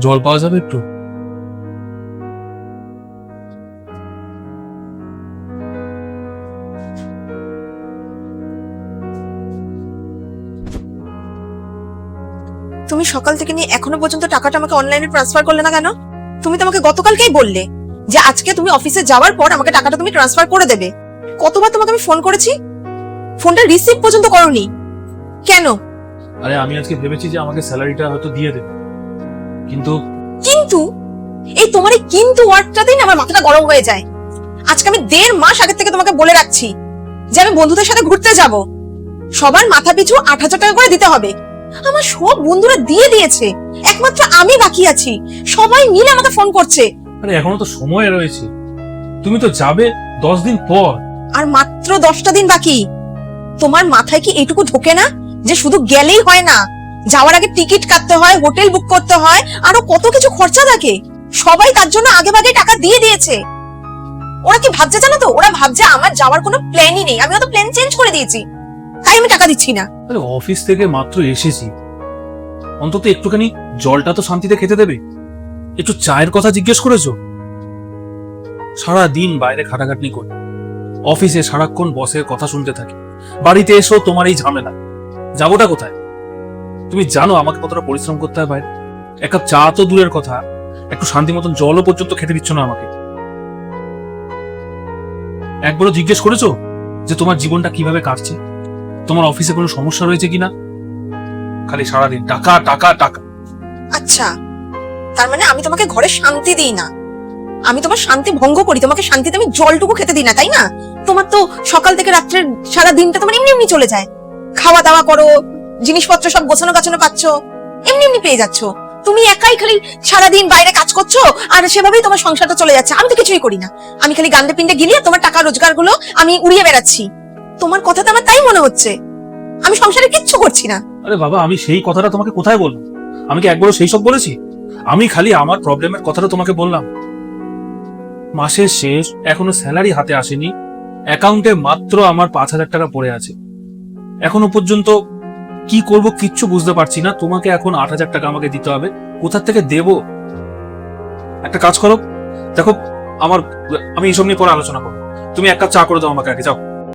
জল পাওয়া যাবে একটু? তুমি সকাল থেকে নিয়ে এখনো পর্যন্ত টাকাটা আমাকে অনলাইনে ট্রান্সফার করলে না কেন? তুমি তো আমাকে গতকালকেই বললে যে আজকে তুমি অফিসে যাওয়ার পর আমাকে টাকাটা তুমি ট্রান্সফার করে দেবে। কতবার তোমাকে আমি ফোন করেছি, ফোনটা রিসিভ পর্যন্ত করোনি কেন? আরে আমি আজকে ভেবেছি যে আমাকে স্যালারিটা হয়তো দিয়ে দেবে, কিন্তু কিন্তু এই তোমার এই কিন্তু ওয়ার্ডটাতেই না আমার মাথাটা গরম হয়ে যায়। আজকে আমি 1.5 মাস আগে থেকে তোমাকে বলে রাখছি যে আমি বন্ধুদের সাথে ঘুরতে যাব, সবার মাথা পিছু 8,000 টাকা করে দিতে হবে। আমার সব বন্ধুরা দিয়ে দিয়েছে, একমাত্র আমি বাকি আছি। সবাই মিলে আমাকে ফোন করছে। আরে এখনো তো সময় রয়েছে, তুমি তো যাবে 10 দিন পর। আর মাত্র 10টা দিন বাকি। তোমার মাথায় কি এইটুকু ঢোকে না যে শুধু গেলেই হয় না, যাওয়ার আগে টিকিট কাটতে হয়, হোটেল বুক করতে হয়, আরো কত কিছু খরচা থাকে। সবাই তার জন্য আগে ভাগে টাকা দিয়ে দিয়েছে। ওরা কি ভাবছে জানো তো? ওরা ভাবছে আমার যাওয়ার কোনো প্ল্যানই নেই, আমি তো প্ল্যান চেঞ্জ করে দিয়েছি, তাই আমি টাকা দিচ্ছি না। আরে অফিস থেকে মাত্র এসেছি, অন্তত একটুখানি জলটা তো শান্তিতে খেতে দেবে। একটু চায়ের কথা জিজ্ঞেস করেছো? সারা দিন বাইরে খাটাখাটনি করি, অফিসে সারাক্ষণ বসের কথা শুনতে থাকি, বাড়িতে এসো তোমার এই ঝামেলা। যাবোটা কোথায়? তুমি জানো আমাকে কতটা পরিশ্রম করতে হয় বাইরে। এক কাপ চা তো দূরের কথা, একটু শান্তি মতন জলও পর্যন্ত খেতে দিচ্ছ না আমাকে। একবারও জিজ্ঞেস করেছো যে তোমার জীবনটা কিভাবে কাটছে, তোমার অফিসে কোনো সমস্যা রয়েছে কিনা? খালি সারাদিন টাকা টাকা টাকা। আচ্ছা, তার মানে আমি তোমাকে ঘরে শান্তি দিই না, আমি তোমার শান্তি ভঙ্গ করি, তোমাকে শান্তিতে আমি জলটুকু খেতে দিই না, তাই না? তোমার তো সকাল থেকে রাত্রের সারা দিনটা তোমার এমনি এমনি চলে যায়। খাওয়া দাওয়া করো, জিনিসপত্র সব গোছানো গাছানো পাচ্ছ, এমনি এমনি পেয়ে যাচ্ছ। তুমি একাই খালি সারাদিন বাইরে কাজ করছো আর সেভাবেই তোমার সংসারটা চলে যাচ্ছে। আমি তো কিছুই করি না, আমি খালি গান্ডে পিন্ডে গিলিয়ে তোমার টাকা রোজগার গুলো আমি উড়িয়ে বেড়াচ্ছি। তোমার কথাতে আমার তাই মনে হচ্ছে আমি সংসারে কিচ্ছু করছি না। আরে বাবা, আমি সেই কথাটা তোমাকে কোথায় বললাম? আমি কি একবারও সেই সব বলেছি? আমি খালি আমার প্রবলেমের কথাটা তোমাকে বললাম। মাসের শেষ, এখনো স্যালারি হাতে আসেনি, অ্যাকাউন্টে মাত্র আমার 5,000 টাকা পড়ে আছে। এখনো পর্যন্ত কি করব কিচ্ছু বুঝতে পারছি না। তোমাকে এখন 8,000 টাকা আমাকে দিতে হবে, কোথা থেকে দেব? একটা কাজ করো, দেখো আমার, আমি এইসব নিয়ে পরে আলোচনা করবো। তুমি এক কাপ চা করে দাও আমাকে আগে, যাও।